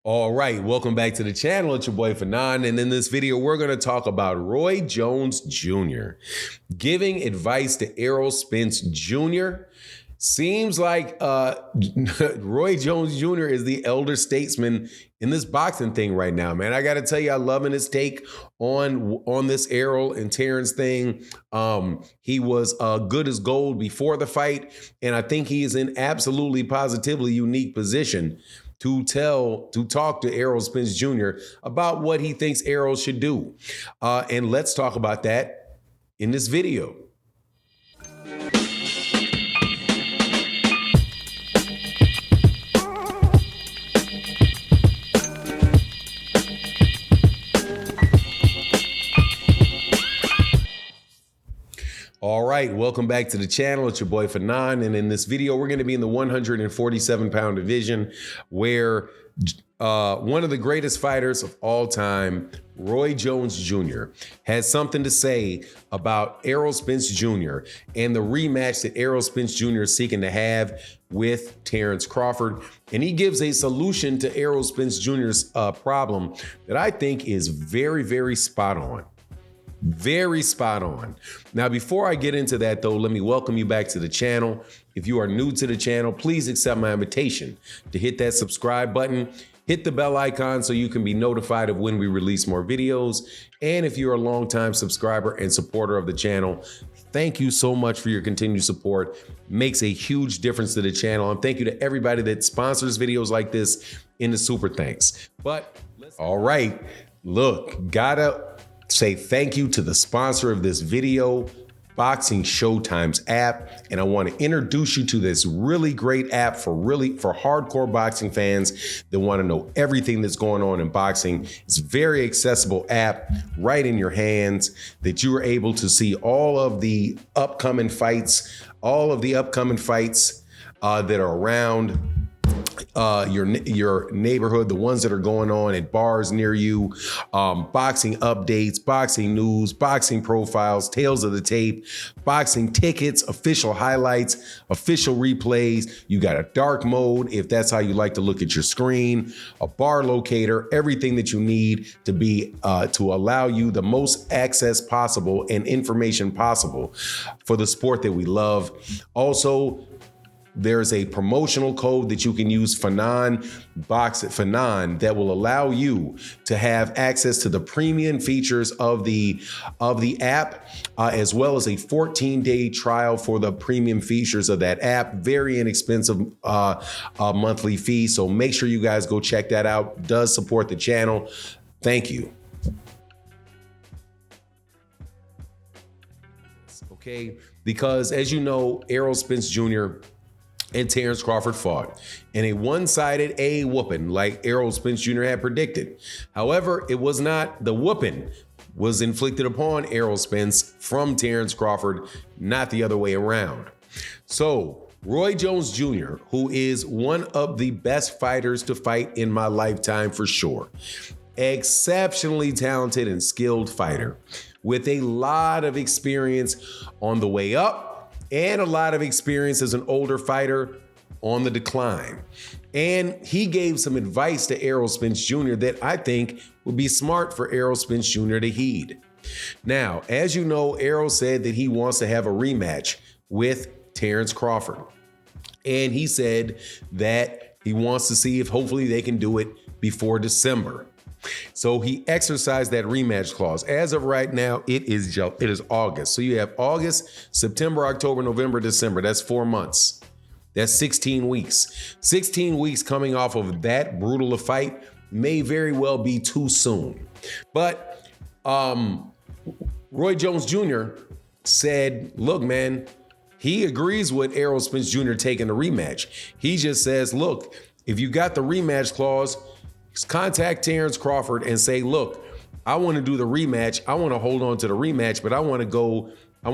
All right, welcome back to the channel. It's your boy Fanon, and in this video, we're going to talk about Roy Jones Jr. giving advice to Errol Spence Jr. Seems like Roy Jones Jr. is the elder statesman in this boxing thing right now, man. I got to tell you, I'm loving his take on this Errol and Terence thing. He was good as gold before the fight, and I think he is in absolutely positively unique position to talk to Errol Spence Jr. about what he thinks Errol should do. And let's talk about that in this video. All right, welcome back to the channel. It's your boy Fanon, and in this video, we're going to be in the 147-pound division where one of the greatest fighters of all time, Roy Jones Jr., has something to say about Errol Spence Jr. and the rematch that Errol Spence Jr. is seeking to have with Terence Crawford. And he gives a solution to Errol Spence Jr.'s problem that I think is very, very spot on. Very spot on. Now, before I get into that, though, let me welcome you back to the channel. If you are new to the channel, please accept my invitation to hit that subscribe button, hit the bell icon so you can be notified of when we release more videos. And if you're a longtime subscriber and supporter of the channel, thank you so much for your continued support. Makes a huge difference to the channel. And thank you to everybody that sponsors videos like this in the super thanks. But all right, look, gotta say thank you to the sponsor of this video, Boxing Showtime's app. And I want to introduce you to this really great app for hardcore boxing fans that want to know everything that's going on in boxing. It's a very accessible app right in your hands that you are able to see all of the upcoming fights, that are around your neighborhood, the ones that are going on at bars near you, boxing updates, boxing news, boxing profiles, tales of the tape, boxing tickets, official highlights, official replays. You got a dark mode if that's how you like to look at your screen, a bar locator, everything that you need to be to allow you the most access possible and information possible for the sport that we love. Also, there's a promotional code that you can use, Fanon that will allow you to have access to the premium features of the app, as well as a 14-day trial for the premium features of that app. Very inexpensive monthly fee. So make sure you guys go check that out. It does support the channel. Thank you. Okay, because as you know, Errol Spence Jr. and Terence Crawford fought in a one-sided whooping like Errol Spence Jr. had predicted. However, it was not. The whooping was inflicted upon Errol Spence from Terence Crawford, not the other way around. So Roy Jones Jr., who is one of the best fighters to fight in my lifetime for sure, exceptionally talented and skilled fighter with a lot of experience on the way up, and a lot of experience as an older fighter on the decline. And he gave some advice to Errol Spence Jr. that I think would be smart for Errol Spence Jr. to heed. Now, as you know, Errol said that he wants to have a rematch with Terence Crawford. And he said that he wants to see if hopefully they can do it before December. So he exercised that rematch clause. As of right now, it is August. So you have August, September, October, November, December. That's 4 months. That's 16 weeks. 16 weeks coming off of that brutal a fight may very well be too soon. But Roy Jones Jr. said, look, man, he agrees with Errol Spence Jr. taking the rematch. He just says, look, if you got the rematch clause, contact Terence Crawford and say, look, I want to do the rematch. I want to hold on to the rematch, but I want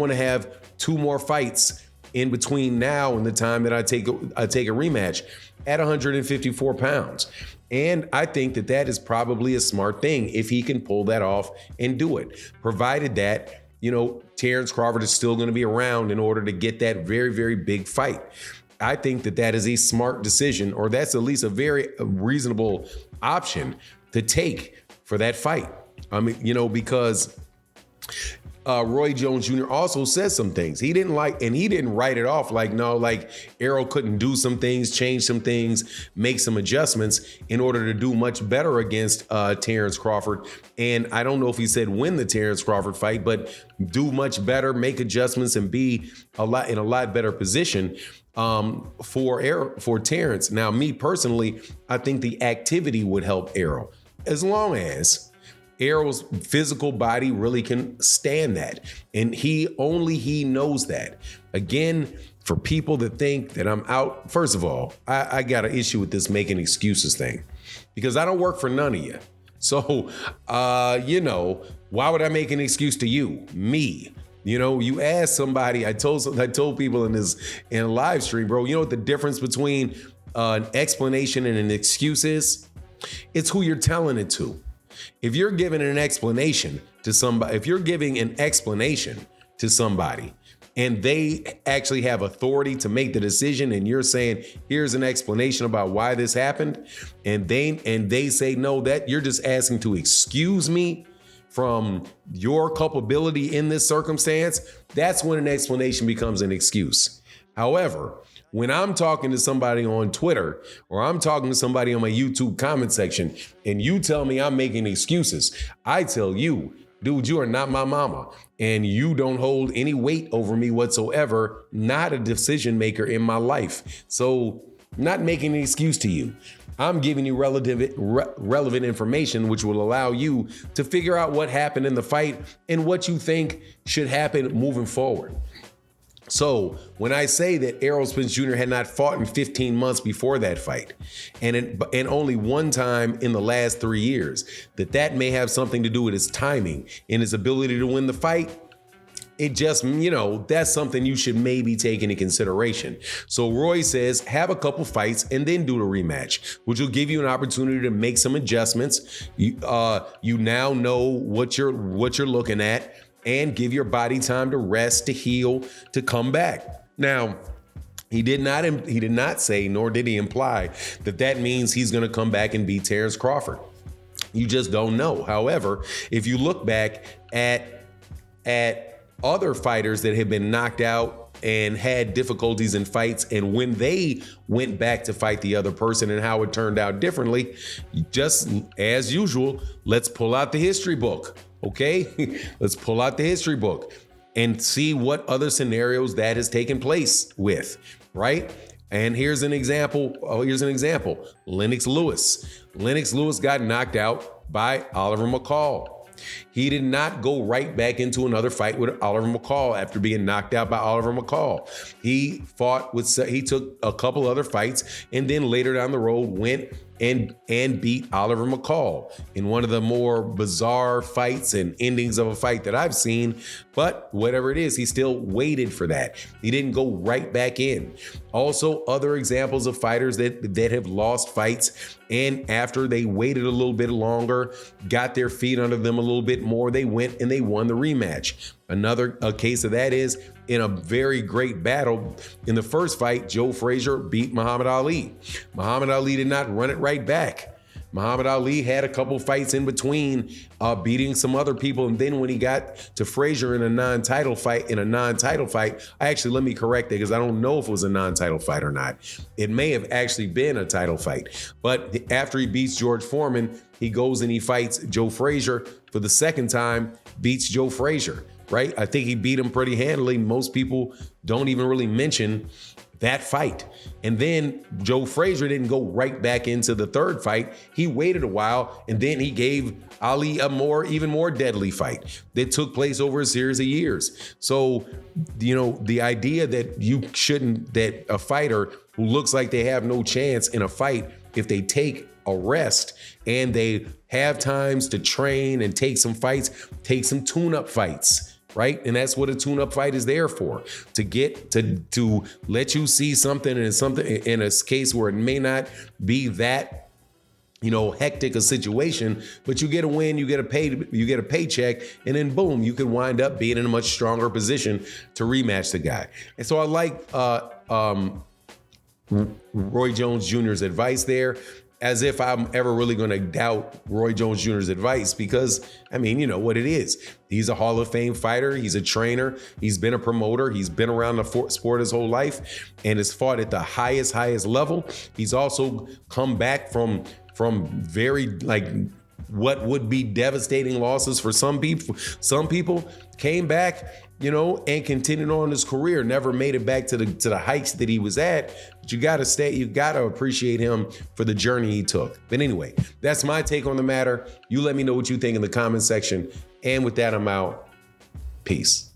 to have 2 more fights in between now and the time that I take a rematch at 154 pounds. And I think that that is probably a smart thing if he can pull that off and do it, provided that, you know, Terence Crawford is still going to be around in order to get that very, very big fight. I think that that is a smart decision, or that's at least a very reasonable option to take for that fight. I mean, because Roy Jones Jr. also says some things he didn't like, and he didn't write it off like, no, like Errol couldn't do some things, change some things, make some adjustments in order to do much better against Terence Crawford. And I don't know if he said win the Terence Crawford fight, but do much better, make adjustments, and be in a lot better position for Terence. Now, me personally, I think the activity would help Errol, as long as Errol's physical body really can stand that. And he knows that. Again, for people that think that I'm out, first of all, I got an issue with this making excuses thing, because I don't work for none of you. So, why would I make an excuse to you? Me. You ask somebody, I told people in a live stream, bro, you know what the difference between an explanation and an excuse is? It's who you're telling it to. If you're giving an explanation to somebody, and they actually have authority to make the decision, and you're saying, here's an explanation about why this happened, and they say, no, that you're just asking to excuse me from your culpability in this circumstance, that's when an explanation becomes an excuse. However, when I'm talking to somebody on Twitter, or I'm talking to somebody on my YouTube comment section, and you tell me I'm making excuses, I tell you, dude, you are not my mama, and you don't hold any weight over me whatsoever, not a decision maker in my life. So, not making an excuse to you. I'm giving you relevant information, which will allow you to figure out what happened in the fight and what you think should happen moving forward. So when I say that Errol Spence Jr. had not fought in 15 months before that fight, and only one time in the last 3 years, that may have something to do with his timing and his ability to win the fight, it just, that's something you should maybe take into consideration. So Roy says, have a couple fights and then do the rematch, which will give you an opportunity to make some adjustments. You now know what you're looking at, and give your body time to rest, to heal, to come back. Now, he did not say, nor did he imply, that means he's going to come back and beat Terence Crawford. You just don't know. However, if you look back at other fighters that have been knocked out and had difficulties in fights, and when they went back to fight the other person and how it turned out differently, just as usual, let's pull out the history book. Okay, let's pull out the history book and see what other scenarios that has taken place with, right? And here's an example. Lennox Lewis. Lennox Lewis got knocked out by Oliver McCall. He did not go right back into another fight with Oliver McCall after being knocked out by Oliver McCall. He took a couple other fights, and then later down the road went and beat Oliver McCall in one of the more bizarre fights and endings of a fight that I've seen. But whatever it is, he still waited for that. He didn't go right back in. Also, other examples of fighters that have lost fights, and after they waited a little bit longer, got their feet under them a little bit more, they went and they won the rematch. Another case of that is in a very great battle. In the first fight, Joe Frazier beat Muhammad Ali. Muhammad Ali did not run it right back. Muhammad Ali had a couple fights in between, beating some other people. And then when he got to Frazier in a non-title fight, actually, let me correct it, because I don't know if it was a non-title fight or not. It may have actually been a title fight. But after he beats George Foreman, he goes and he fights Joe Frazier for the second time, beats Joe Frazier, right? I think he beat him pretty handily. Most people don't even really mention that fight. And then Joe Frazier didn't go right back into the third fight. He waited a while, and then he gave Ali even more deadly fight that took place over a series of years. So, the idea that a fighter who looks like they have no chance in a fight, if they take a rest and they have times to train and take some fights, take some tune-up fights, right? And that's what a tune-up fight is there for, to let you see something in a case where it may not be that, hectic a situation, but you get a win, you get a paycheck, and then boom, you can wind up being in a much stronger position to rematch the guy. And so I like Roy Jones Jr.'s advice there. as if I'm ever really going to doubt Roy Jones Jr.'s advice, because, I mean, you know what it is. He's a Hall of Fame fighter. He's a trainer. He's been a promoter. He's been around the sport his whole life and has fought at the highest level. He's also come back from very, like, what would be devastating losses for some people. Some people came back, you know, and continued on his career, never made it back to the heights that he was at. But you gotta appreciate him for the journey he took. But anyway, that's my take on the matter. You let me know what you think in the comment section. And with that, I'm out. Peace.